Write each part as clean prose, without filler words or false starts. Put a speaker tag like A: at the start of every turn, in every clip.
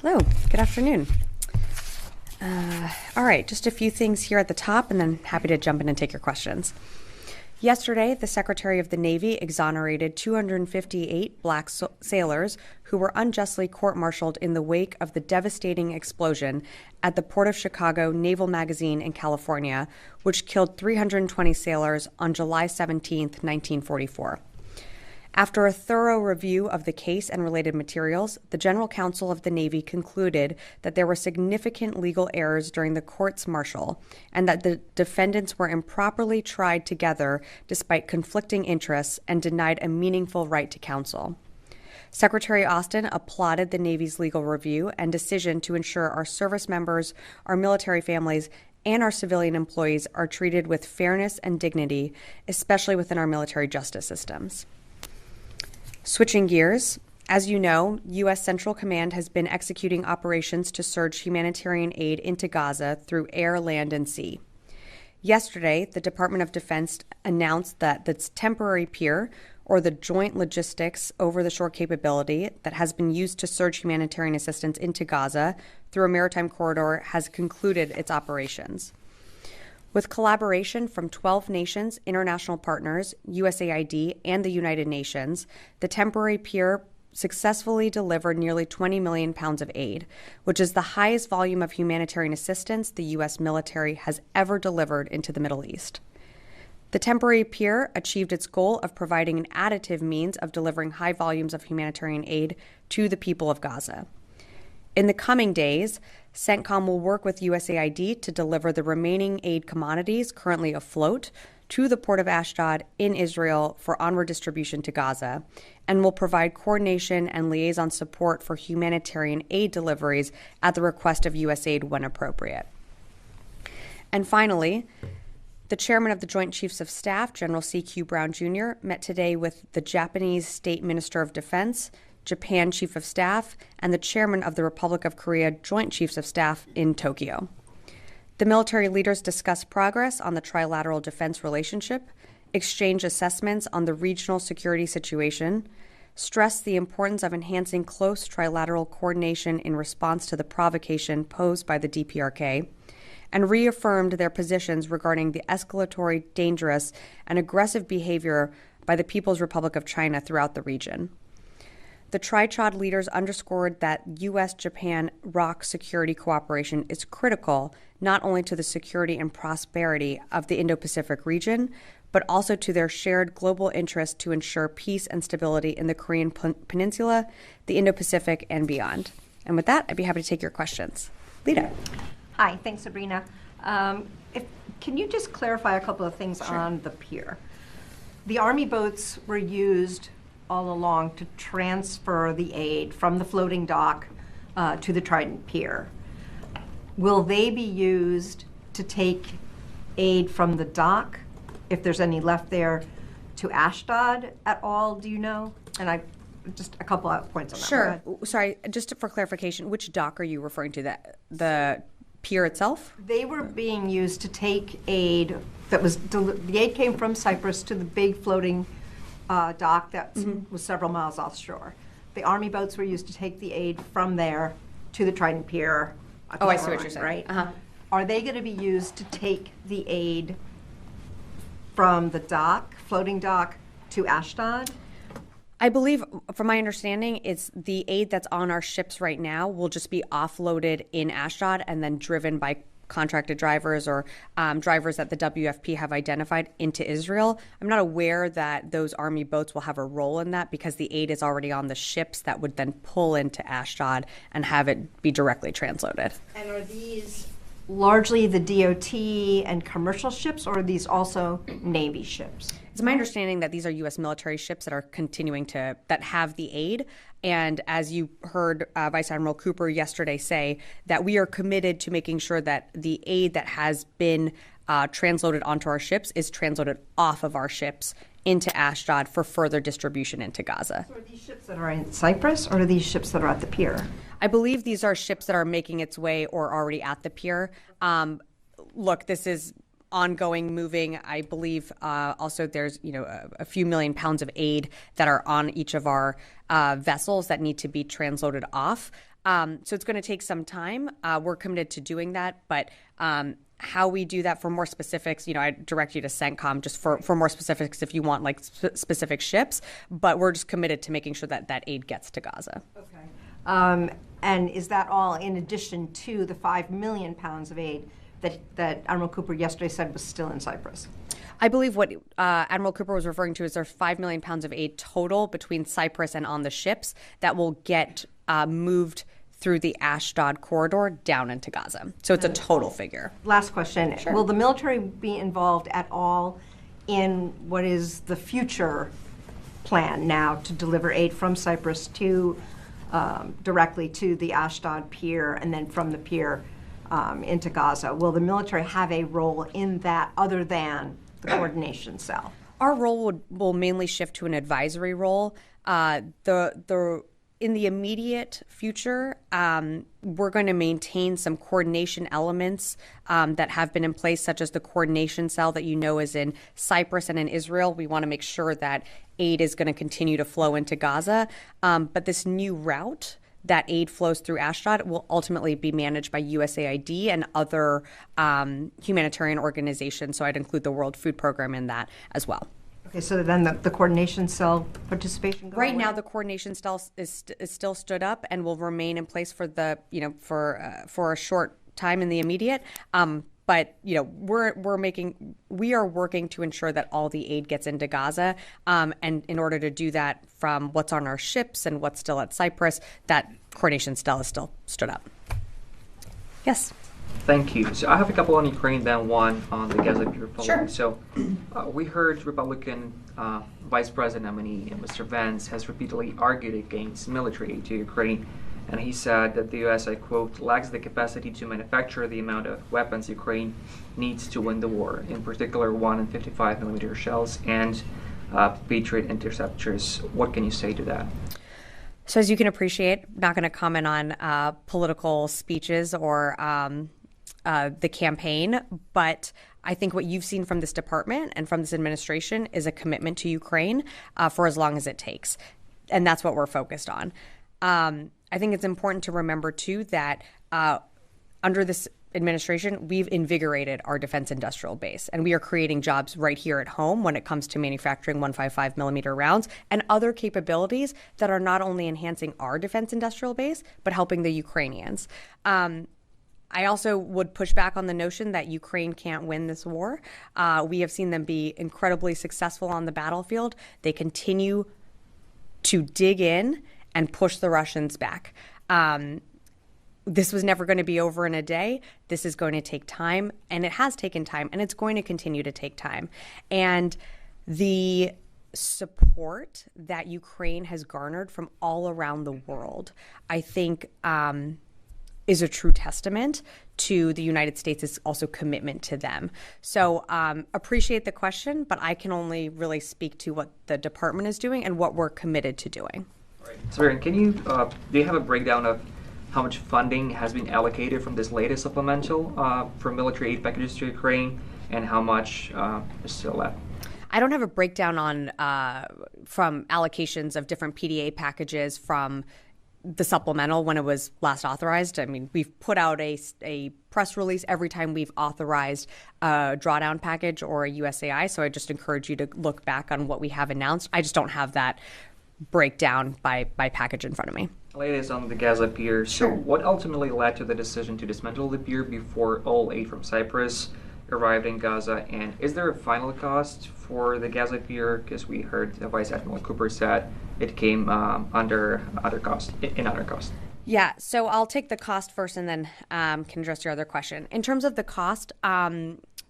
A: Hello, good afternoon. All right, just a few things here at the top, and then happy to jump in and take your questions. Yesterday, the Secretary of the Navy exonerated 258 black sailors who were unjustly court-martialed in the wake of the devastating explosion at the Port of Chicago Naval Magazine in California, which killed 320 sailors on July 17, 1944. After a thorough review of the case and related materials, the General Counsel of the Navy concluded that there were significant legal errors during the courts-martial and that the defendants were improperly tried together despite conflicting interests and denied a meaningful right to counsel. Secretary Austin applauded the Navy's legal review and decision to ensure our service members, our military families, and our civilian employees are treated with fairness and dignity, especially within our military justice systems. Switching gears, as you know, U.S. Central Command has been executing operations to surge humanitarian aid into Gaza through air, land, and sea. Yesterday, the Department of Defense announced that the temporary pier, or the Joint Logistics Over-the-Shore Capability that has been used to surge humanitarian assistance into Gaza through a maritime corridor, has concluded its operations. With collaboration from 12 nations, international partners, USAID, and the United Nations, the temporary pier successfully delivered nearly 20 million pounds of aid, which is the highest volume of humanitarian assistance the U.S. military has ever delivered into the Middle East. The temporary pier achieved its goal of providing an additive means of delivering high volumes of humanitarian aid to the people of Gaza. In the coming days, CENTCOM will work with USAID to deliver the remaining aid commodities currently afloat to the port of Ashdod in Israel for onward distribution to Gaza, and will provide coordination and liaison support for humanitarian aid deliveries at the request of USAID when appropriate. And finally, the chairman of the Joint Chiefs of Staff, General C.Q. Brown Jr., met today with the Japanese State Minister of Defense, Japan Chief of Staff, and the chairman of the Republic of Korea Joint Chiefs of Staff in Tokyo. The military leaders discussed progress on the trilateral defense relationship, exchanged assessments on the regional security situation, stressed the importance of enhancing close trilateral coordination in response to the provocation posed by the DPRK, and reaffirmed their positions regarding the escalatory, dangerous, and aggressive behavior by the People's Republic of China throughout the region. The Tri-Chad leaders underscored that U.S.-Japan ROC security cooperation is critical not only to the security and prosperity of the Indo-Pacific region, but also to their shared global interest to ensure peace and stability in the Korean Peninsula, the Indo-Pacific, and beyond. And with that, I'd be happy to take your questions. Lita.
B: Hi, thanks, Sabrina. Can you just clarify a couple of things on the pier? The Army boats were used all along to transfer the aid from the floating dock to the Trident Pier. Will they be used to take aid from the dock, if there's any left there, to Ashdod at all, do you know? And just a couple of points on that.
A: Sure. Sorry, just for clarification, which dock are you referring to? The pier itself?
B: They were being used to take aid that was, the aid came from Cyprus to the big floating dock that was several miles offshore. The Army boats were used to take the aid from there to the Trident Pier.
A: Oh, I see what you're saying.
B: Right?
A: Uh-huh.
B: Are they going to be used to take the aid from the dock, floating dock, to Ashdod?
A: I believe, from my understanding, it's the aid that's on our ships right now will just be offloaded in Ashdod and then driven by contracted drivers or drivers that the WFP have identified into Israel. I'm not aware that those Army boats will have a role in that because the aid is already on the ships that would then pull into Ashdod and have it be directly transloaded.
B: And are these largely the DOT and commercial ships, or are these also Navy ships?
A: It's my understanding that these are U.S. military ships that are that have the aid. And as you heard Vice Admiral Cooper yesterday say, that we are committed to making sure that the aid that has been transloaded onto our ships is transloaded off of our ships into Ashdod for further distribution into Gaza.
B: So are these ships that are in Cyprus, or are these ships that are at the pier?
A: I believe these are ships that are making its way or already at the pier. Look, this is ongoing moving. I believe also there's a few million pounds of aid that are on each of our vessels that need to be transloaded off. So it's going to take some time. We're committed to doing that, but how we do that, for more specifics, I direct you to CENTCOM just for more specifics if you want like specific ships, but we're just committed to making sure that aid gets to Gaza.
B: Okay. And is that all in addition to the 5 million pounds of aid that Admiral Cooper yesterday said was still in Cyprus?
A: I believe what Admiral Cooper was referring to is there's 5 million pounds of aid total between Cyprus and on the ships that will get moved through the Ashdod corridor down into Gaza. So it's a total figure.
B: Last question.
A: Sure.
B: Will the military be involved at all in what is the future plan now to deliver aid from Cyprus to directly to the Ashdod pier and then from the pier into Gaza? Will the military have a role in that other than the coordination cell?
A: Our role will mainly shift to an advisory role. In the immediate future, we're going to maintain some coordination elements that have been in place, such as the coordination cell that is in Cyprus and in Israel. We want to make sure that aid is going to continue to flow into Gaza. But this new route that aid flows through Ashdod will ultimately be managed by USAID and other humanitarian organizations. So I'd include the World Food Program in that as well.
B: Okay, so then the coordination cell participation goes
A: right
B: away?
A: now, the coordination cell is still stood up and will remain in place for for a short time in the immediate. But we are working to ensure that all the aid gets into Gaza, and in order to do that, from what's on our ships and what's still at Cyprus, that coordination cell is still stood up. Yes.
C: Thank you. So I have a couple on Ukraine, then one on the Gaza pier following.
A: Sure.
C: So we heard Republican Vice President nominee Mr. Vance has repeatedly argued against military aid to Ukraine, and he said that the U.S., I quote, lacks the capacity to manufacture the amount of weapons Ukraine needs to win the war, in particular 1 and 55 millimeter shells and Patriot interceptors. What can you say to that?
A: So as you can appreciate, not going to comment on political speeches or the campaign, but I think what you've seen from this department and from this administration is a commitment to Ukraine for as long as it takes. And that's what we're focused on. I think it's important to remember, too, that under this administration, we've invigorated our defense industrial base, and we are creating jobs right here at home when it comes to manufacturing 155 millimeter rounds and other capabilities that are not only enhancing our defense industrial base, but helping the Ukrainians. I also would push back on the notion that Ukraine can't win this war. We have seen them be incredibly successful on the battlefield. They continue to dig in and push the Russians back. This was never going to be over in a day. This is going to take time, and it has taken time, and it's going to continue to take time. And the support that Ukraine has garnered from all around the world, I think, is a true testament to the United States' also commitment to them. So appreciate the question, but I can only really speak to what the department is doing and what we're committed to doing.
C: Right. Sabrina, can you do you have a breakdown of how much funding has been allocated from this latest supplemental for military aid packages to Ukraine, and how much is still left?
A: I don't have a breakdown on from allocations of different PDA packages from the supplemental when it was last authorized. I mean, we've put out a press release every time we've authorized a drawdown package or a USAI. So I just encourage you to look back on what we have announced. I just don't have that breakdown by package in front of me.
C: Latest on the Gaza pier.
A: Sure.
C: So what ultimately led to the decision to dismantle the pier before all aid from Cyprus arrived in Gaza? And is there a final cost for the Gaza pier? Because we heard Vice Admiral Cooper said it came under other cost.
A: Yeah, so I'll take the cost first and then can address your other question. In terms of the cost,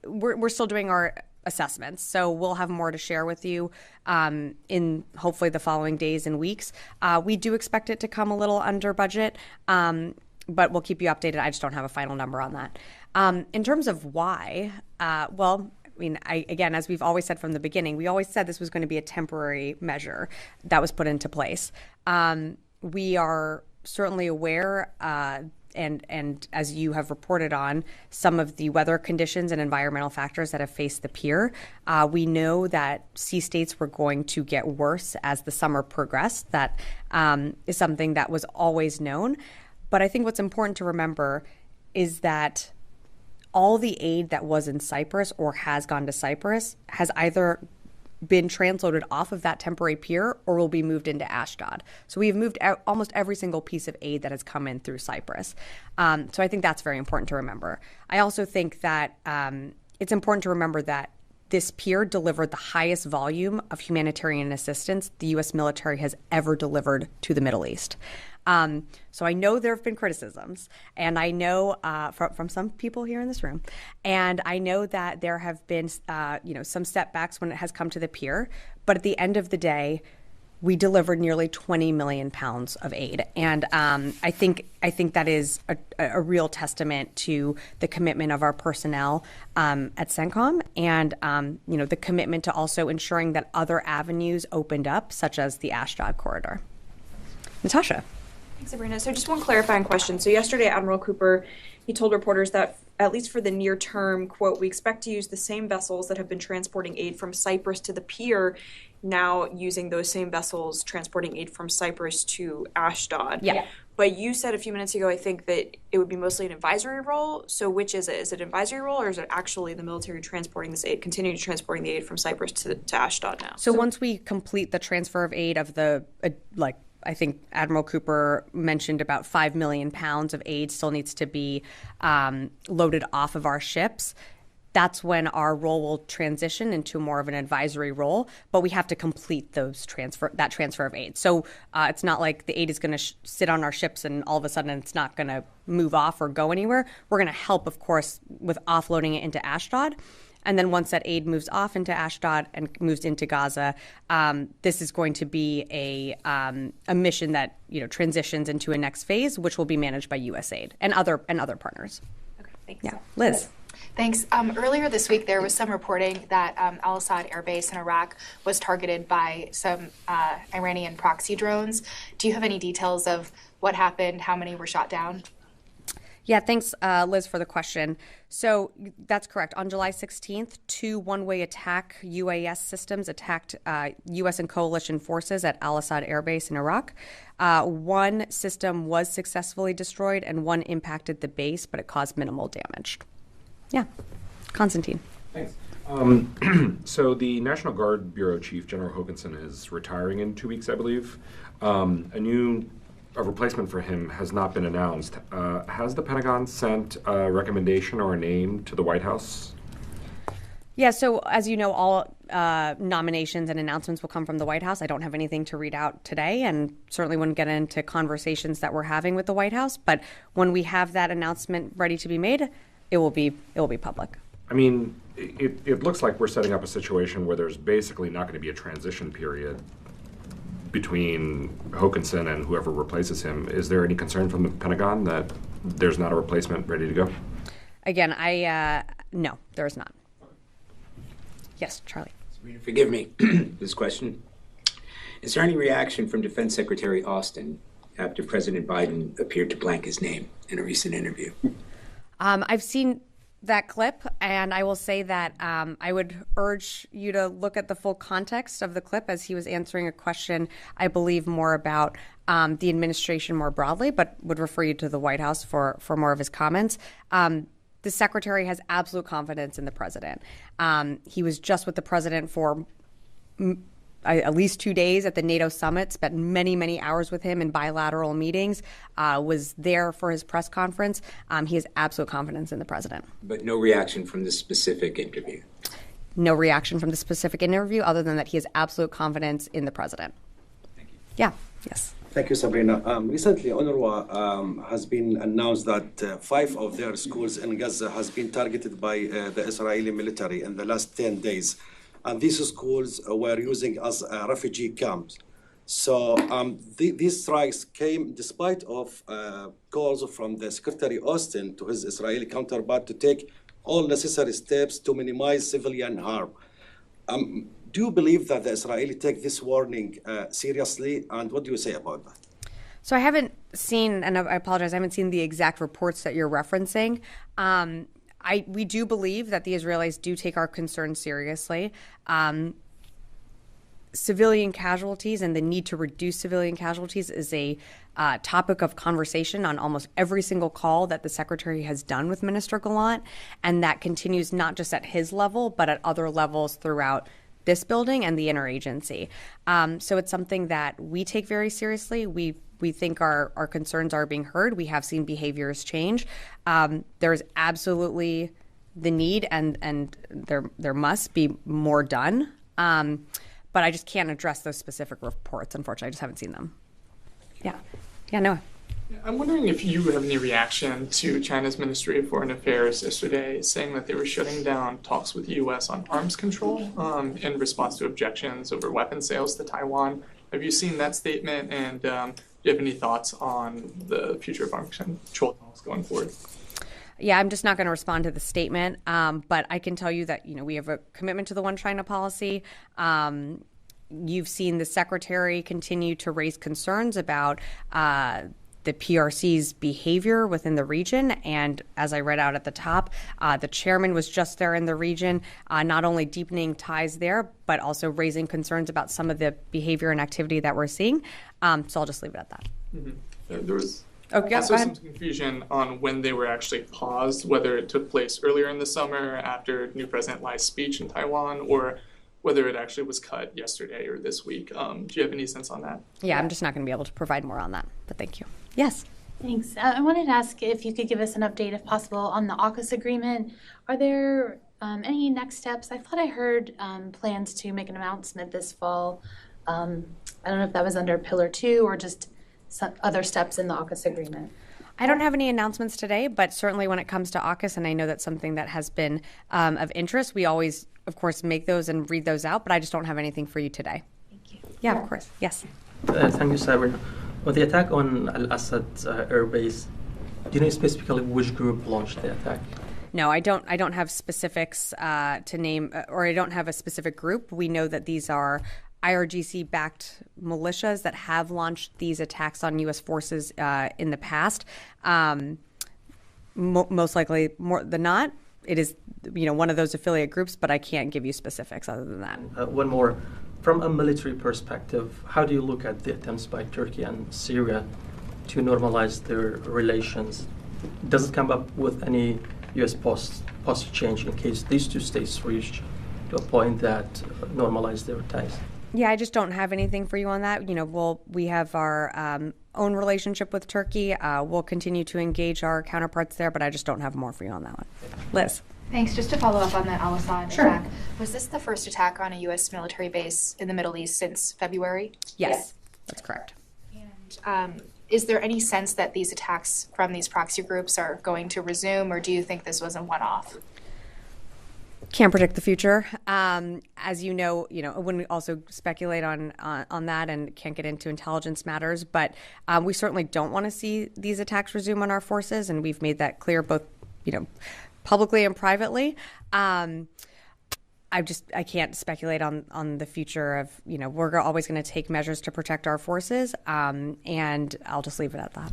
A: we're still doing our assessments, so we'll have more to share with you in hopefully the following days and weeks. We do expect it to come a little under budget, but we'll keep you updated. I just don't have a final number on that. In terms of why, again, as we've always said from the beginning, we always said this was going to be a temporary measure that was put into place. We are certainly aware, and as you have reported on, some of the weather conditions and environmental factors that have faced the pier. We know that sea states were going to get worse as the summer progressed. That is something that was always known. But I think what's important to remember is that all the aid that was in Cyprus or has gone to Cyprus has either been transloaded off of that temporary pier or will be moved into Ashdod. So we have moved out almost every single piece of aid that has come in through Cyprus. So I think that's very important to remember. I also think that it's important to remember that this pier delivered the highest volume of humanitarian assistance the U.S. military has ever delivered to the Middle East. So I know there have been criticisms, and I know from some people here in this room, and I know that there have been some setbacks when it has come to the pier. But at the end of the day, we delivered nearly 20 million pounds of aid, and I think that is a real testament to the commitment of our personnel at CENTCOM, and the commitment to also ensuring that other avenues opened up, such as the Ashdod corridor. Natasha.
D: Thanks, Sabrina. So just one clarifying question. So yesterday, Admiral Cooper, he told reporters that, at least for the near term, quote, we expect to use the same vessels that have been transporting aid from Cyprus to the pier, now using those same vessels transporting aid from Cyprus to Ashdod.
A: Yeah.
D: But you said a few minutes ago, I think, that it would be mostly an advisory role. So which is it? Is it an advisory role, or is it actually the military transporting this aid, continuing transporting the aid from Cyprus to Ashdod now?
A: So once we complete the transfer of aid of the, I think Admiral Cooper mentioned about 5 million pounds of aid still needs to be loaded off of our ships. That's when our role will transition into more of an advisory role, but we have to complete that transfer of aid. So it's not like the aid is going to sit on our ships and all of a sudden it's not going to move off or go anywhere. We're going to help, of course, with offloading it into Ashdod. And then once that aid moves off into Ashdod and moves into Gaza, this is going to be a mission that transitions into a next phase, which will be managed by USAID and other partners.
D: Okay, thanks.
A: Yeah, Liz.
E: Thanks. Earlier this week, there was some reporting that Al-Assad Air Base in Iraq was targeted by some Iranian proxy drones. Do you have any details of what happened, how many were shot down?
A: Yeah, thanks, Liz, for the question. So that's correct. On July 16th, 2 one-way attack UAS systems attacked U.S. and coalition forces at Al-Assad Air Base in Iraq. One system was successfully destroyed and one impacted the base, but it caused minimal damage. Yeah. Konstantin.
F: Thanks. So the National Guard Bureau Chief, General Hokanson, is retiring in 2 weeks, I believe. A replacement for him has not been announced. Has the Pentagon sent a recommendation or a name to the White House?
A: Yeah, so as you know, all nominations and announcements will come from the White House. I don't have anything to read out today and certainly wouldn't get into conversations that we're having with the White House. But when we have that announcement ready to be made, it will be public.
F: I mean, it looks like we're setting up a situation where there's basically not going to be a transition period between Hokanson and whoever replaces him. Is there any concern from the Pentagon that there's not a replacement ready to go?
A: Again, no, there is not. Yes, Charlie.
G: Sabrina, forgive me this question. Is there any reaction from Defense Secretary Austin after President Biden appeared to blank his name in a recent interview?
A: I've seen that clip, and I will say that I would urge you to look at the full context of the clip as he was answering a question, I believe, more about the administration more broadly, but would refer you to the White House for more of his comments. The secretary has absolute confidence in the president. He was just with the president for at least 2 days at the NATO summit, spent many, many hours with him in bilateral meetings, was there for his press conference. He has absolute confidence in the president.
G: But no reaction from this specific interview?
A: No reaction from the specific interview other than that he has absolute confidence in the president.
G: Thank you.
A: Yeah, yes.
H: Thank you, Sabrina. Recently, UNRWA has been announced that 5 of their schools in Gaza has been targeted by the Israeli military in the last 10 days. And these schools were using as refugee camps. So these strikes came despite of calls from the Secretary Austin to his Israeli counterpart to take all necessary steps to minimize civilian harm. Do you believe that the Israeli take this warning seriously? And what do you say about that?
A: So I haven't seen, and I apologize, I haven't seen the exact reports that you're referencing. We do believe that the Israelis do take our concerns seriously. civilian casualties and the need to reduce civilian casualties is a topic of conversation on almost every single call that the Secretary has done with Minister Gallant, and that continues not just at his level, but at other levels throughout this building and the interagency. So it's something that we take very seriously. We think our concerns are being heard. We have seen behaviors change. There's absolutely the need, and there must be more done. But I just can't address those specific reports, unfortunately. I just haven't seen them. Yeah. Yeah, Noah.
I: I'm wondering if you have any reaction to China's Ministry of Foreign Affairs yesterday saying that they were shutting down talks with the U.S. on arms control in response to objections over weapon sales to Taiwan. Have you seen that statement, and do you have any thoughts on the future of arms control talks going forward?
A: Yeah, I'm just not going to respond to the statement, but I can tell you that we have a commitment to the One China policy. You've seen the Secretary continue to raise concerns about the PRC's behavior within the region, and as I read out at the top, the chairman was just there in the region, not only deepening ties there, but also raising concerns about some of the behavior and activity that we're seeing. So I'll just leave it at that.
I: Mm-hmm. There was also some confusion on when they were actually paused, whether it took place earlier in the summer after new President Lai's speech in Taiwan, or whether it actually was cut yesterday or this week. Do you have any sense on that?
A: Yeah, I'm just not going to be able to provide more on that, but thank you. Yes.
J: Thanks. I wanted to ask if you could give us an update, if possible, on the AUKUS agreement. Are there any next steps? I thought I heard plans to make an announcement this fall. I don't know if that was under Pillar 2 or just some other steps in the AUKUS agreement.
A: I don't have any announcements today, but certainly when it comes to AUKUS, and I know that's something that has been of interest, we always, of course, make those and read those out, but I just don't have anything for you today.
J: Thank you.
A: Yeah, of course. Yes.
K: Thank you, Sabrina. Well, the attack on Al-Assad air base, do you know specifically which group launched the attack?
A: No, I don't have specifics to name, or I don't have a specific group. We know that these are IRGC-backed militias that have launched these attacks on U.S. forces in the past. Most likely, more than not, it is one of those affiliate groups, but I can't give you specifics other than that.
K: One more. From a military perspective, how do you look at the attempts by Turkey and Syria to normalize their relations? Does it come up with any U.S. posture change in case these two states reach to a point that normalize their ties?
A: Yeah, I just don't have anything for you on that. We have our own relationship with Turkey. We'll continue to engage our counterparts there, but I just don't have more for you on that one. Liz.
E: Thanks. Just to follow up on the Al-Assad attack, was this the first attack on a U.S. military base in the Middle East since February?
A: Yes. That's correct.
E: And is there any sense that these attacks from these proxy groups are going to resume, or do you think this was a one-off?
A: Can't predict the future. As you know, I wouldn't also speculate on that, and can't get into intelligence matters. But we certainly don't want to see these attacks resume on our forces, and we've made that clear both, publicly and privately. I can't speculate on the future of, we're always going to take measures to protect our forces, and I'll just leave it at that.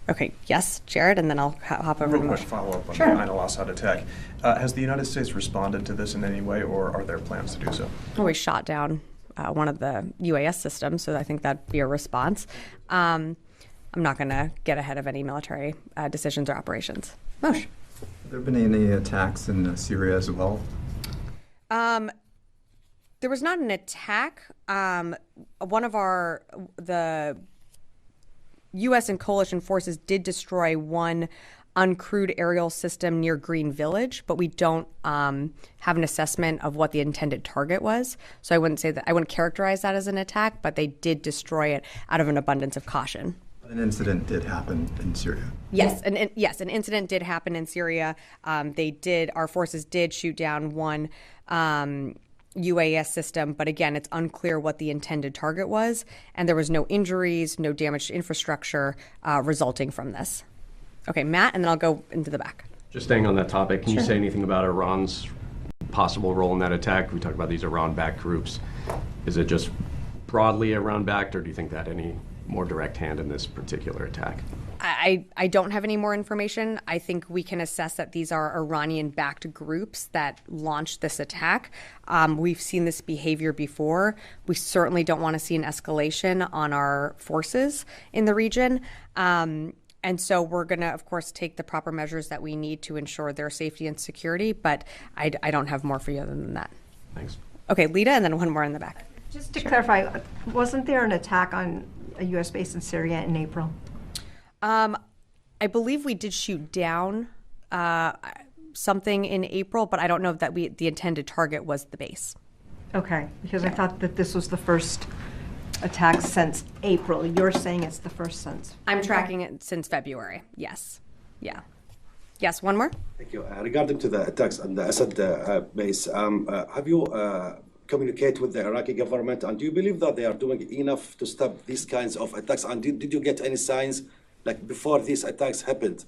A: Okay, yes, Jared, and then I'll hop over to
L: Real quick follow-up on the Al-Assad attack. Has the United States responded to this in any way, or are there plans to do so?
A: We shot down one of the UAS systems, so I think that'd be a response. I'm not going to get ahead of any military decisions or operations. Moshe.
M: Have there been any attacks in Syria as well?
A: There was not an attack. One of the U.S. and coalition forces did destroy one uncrewed aerial system near Green Village, but we don't have an assessment of what the intended target was. So I wouldn't characterize that as an attack, but they did destroy it out of an abundance of caution.
M: An incident did happen in Syria.
A: Yes, an incident did happen in Syria. Our forces did shoot down one UAS system, but again, it's unclear what the intended target was, and there was no injuries, no damage to infrastructure resulting from this. Okay, Matt, and then I'll go into the back.
N: Just staying on that topic, can you say anything about Iran's possible role in that attack? We talk about these Iran-backed groups. Is it just broadly Iran-backed, or do you think that any more direct hand in this particular attack?
A: I don't have any more information. I think we can assess that these are Iranian-backed groups that launched this attack. We've seen this behavior before. We certainly don't want to see an escalation on our forces in the region. And so we're going to, of course, take the proper measures that we need to ensure their safety and security. But I don't have more for you other than that.
N: Thanks.
A: Okay, Lita, and then one more in the back.
B: Just to clarify, wasn't there an attack on a U.S. base in Syria in April?
A: I believe we did shoot down something in April, but I don't know if that the intended target was the base.
B: Okay, because I thought that this was the first attack since April. You're saying it's the first since.
A: I'm tracking it since February. Yes. Yeah. Yes, one more.
H: Thank you. Regarding to the attacks on the Assad base, have you communicate with the Iraqi government, and do you believe that they are doing enough to stop these kinds of attacks? And did you get any signs, like before these attacks happened,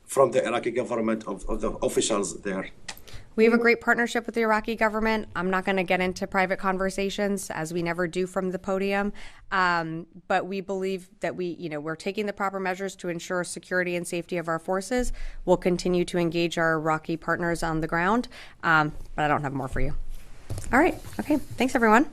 H: from the Iraqi government, of the officials there?
A: We have a great partnership with the Iraqi government. I'm not going to get into private conversations, as we never do from the podium. But we believe that we're taking the proper measures to ensure security and safety of our forces. We'll continue to engage our Iraqi partners on the ground. But I don't have more for you. All right. Okay. Thanks, everyone.